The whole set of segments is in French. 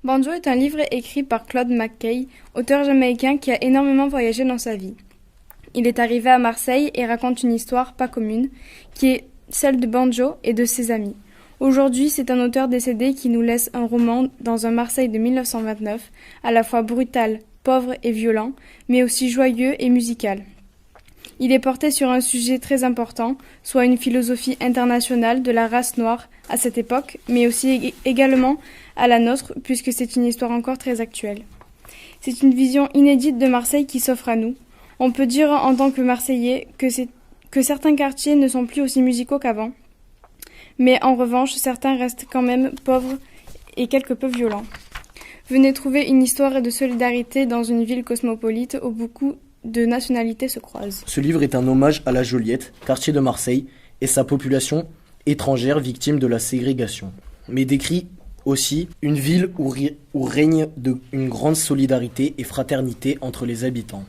Banjo est un livre écrit par Claude McKay, auteur jamaïcain qui a énormément voyagé dans sa vie. Il est arrivé à Marseille et raconte une histoire pas commune, qui est celle de Banjo et de ses amis. Aujourd'hui, c'est un auteur décédé qui nous laisse un roman dans un Marseille de 1929, à la fois brutal, pauvre et violent, mais aussi joyeux et musical. Il est porté sur un sujet très important, soit une philosophie internationale de la race noire à cette époque, mais aussi également à la nôtre, puisque c'est une histoire encore très actuelle. C'est une vision inédite de Marseille qui s'offre à nous. On peut dire en tant que Marseillais que certains quartiers ne sont plus aussi musicaux qu'avant, mais en revanche, certains restent quand même pauvres et quelque peu violents. Venez trouver une histoire de solidarité dans une ville cosmopolite où beaucoup de nationalités se croisent. Ce livre est un hommage à la Joliette, quartier de Marseille, et sa population étrangère victime de la ségrégation. Mais décrit aussi une ville où règne une grande solidarité et fraternité entre les habitants.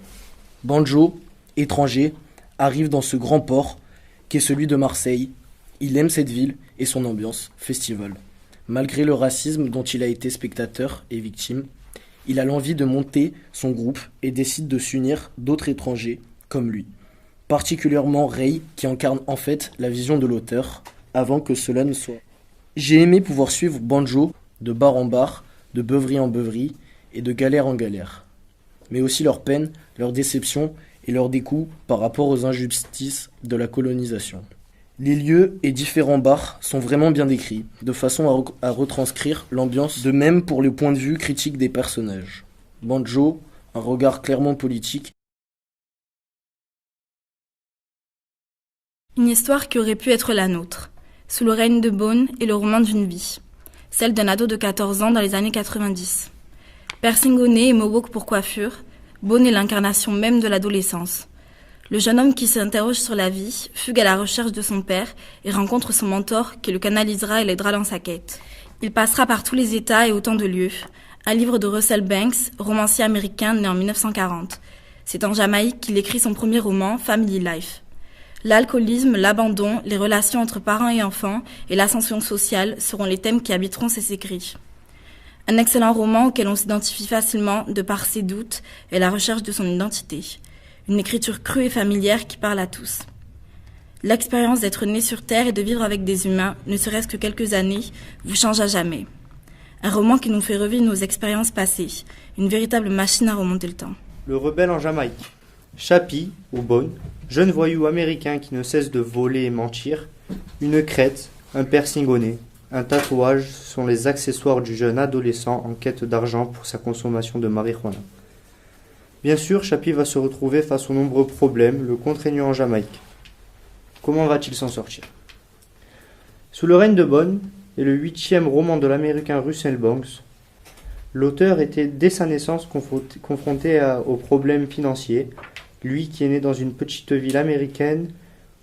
Banjo, étranger, arrive dans ce grand port qu'est celui de Marseille. Il aime cette ville et son ambiance festival. Malgré le racisme dont il a été spectateur et victime, il a l'envie de monter son groupe et décide de s'unir d'autres étrangers comme lui. Particulièrement Ray, qui incarne en fait la vision de l'auteur avant que cela ne soit. J'ai aimé pouvoir suivre Banjo de bar en bar, de beuverie en beuverie et de galère en galère. Mais aussi leurs peines, leurs déceptions et leurs découps par rapport aux injustices de la colonisation. Les lieux et différents bars sont vraiment bien décrits, de façon à retranscrire l'ambiance, de même pour le point de vue critique des personnages. Banjo, un regard clairement politique. Une histoire qui aurait pu être la nôtre, sous le règne de Beaune et le roman d'une vie, celle d'un ado de 14 ans dans les années 90. Piercing au nez et mohawk pour coiffure, Beaune est l'incarnation même de l'adolescence. Le jeune homme qui s'interroge sur la vie, fugue à la recherche de son père et rencontre son mentor qui le canalisera et l'aidera dans sa quête. Il passera par tous les états et autant de lieux. Un livre de Russell Banks, romancier américain né en 1940. C'est en Jamaïque qu'il écrit son premier roman, Family Life. L'alcoolisme, l'abandon, les relations entre parents et enfants et l'ascension sociale seront les thèmes qui habiteront ses écrits. Un excellent roman auquel on s'identifie facilement de par ses doutes et la recherche de son identité. Une écriture crue et familière qui parle à tous. L'expérience d'être né sur Terre et de vivre avec des humains, ne serait-ce que quelques années, vous change à jamais. Un roman qui nous fait revivre nos expériences passées. Une véritable machine à remonter le temps. Le rebelle en Jamaïque. Chappie, ou Beaune, jeune voyou américain qui ne cesse de voler et mentir. Une crête, un piercing au nez, un tatouage sont les accessoires du jeune adolescent en quête d'argent pour sa consommation de marijuana. Bien sûr, Chappie va se retrouver face aux nombreux problèmes, le contraignant en Jamaïque. Comment va-t-il s'en sortir? Sous le règne de Beaune est le 8e roman de l'américain Russell Banks. L'auteur était dès sa naissance confronté aux problèmes financiers, lui qui est né dans une petite ville américaine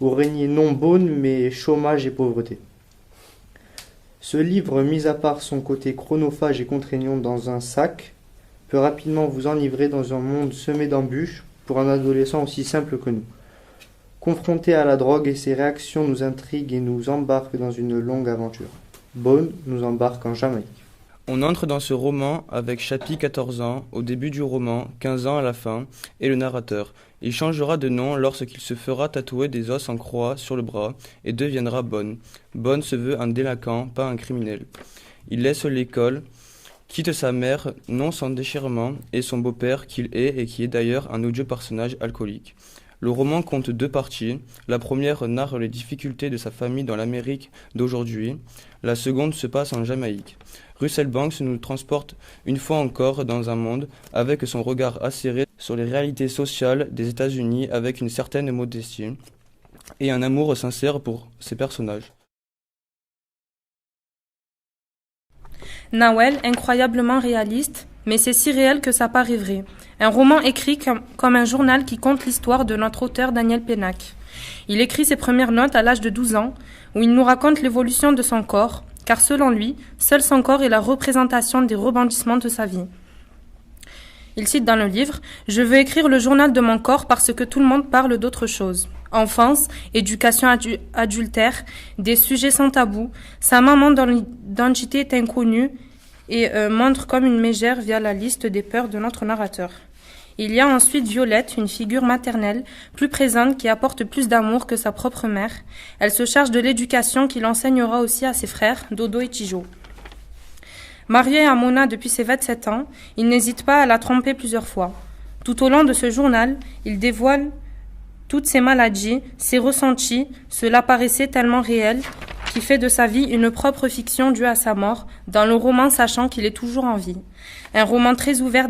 où régnait non Beaune mais chômage et pauvreté. Ce livre, mis à part son côté chronophage et contraignant dans un sac, peut rapidement vous enivrer dans un monde semé d'embûches pour un adolescent aussi simple que nous. Confronté à la drogue et ses réactions nous intriguent et nous embarquent dans une longue aventure. Beaune nous embarque en Jamaïque. On entre dans ce roman avec Chappie 14 ans, au début du roman, 15 ans à la fin, et le narrateur. Il changera de nom lorsqu'il se fera tatouer des os en croix sur le bras et deviendra Beaune. Beaune se veut un délinquant, pas un criminel. Il laisse l'école, quitte sa mère, non sans déchirement, et son beau-père qu'il est et qui est d'ailleurs un odieux personnage alcoolique. Le roman compte 2 parties. La première narre les difficultés de sa famille dans l'Amérique d'aujourd'hui. La seconde se passe en Jamaïque. Russell Banks nous transporte une fois encore dans un monde avec son regard acéré sur les réalités sociales des États-Unis avec une certaine modestie et un amour sincère pour ses personnages. Nawel, incroyablement réaliste, mais c'est si réel que ça paraît vrai. Un roman écrit comme un journal qui conte l'histoire de notre auteur Daniel Pénac. Il écrit ses premières notes à l'âge de 12 ans, où il nous raconte l'évolution de son corps, car selon lui, seul son corps est la représentation des rebondissements de sa vie. Il cite dans le livre « Je veux écrire le journal de mon corps parce que tout le monde parle d'autre chose. Enfance, éducation adultère, des sujets sans tabou, sa maman dont l'identité est inconnue et montre comme une mégère via la liste des peurs de notre narrateur. Il y a ensuite Violette, une figure maternelle, plus présente, qui apporte plus d'amour que sa propre mère. Elle se charge de l'éducation qu'il enseignera aussi à ses frères, Dodo et Tijo. Marié à Mona depuis ses 27 ans, il n'hésite pas à la tromper plusieurs fois. Tout au long de ce journal, il dévoile toutes ses maladies, ses ressentis, cela paraissait tellement réel, qui fait de sa vie une propre fiction due à sa mort, dans le roman sachant qu'il est toujours en vie. Un roman très ouvert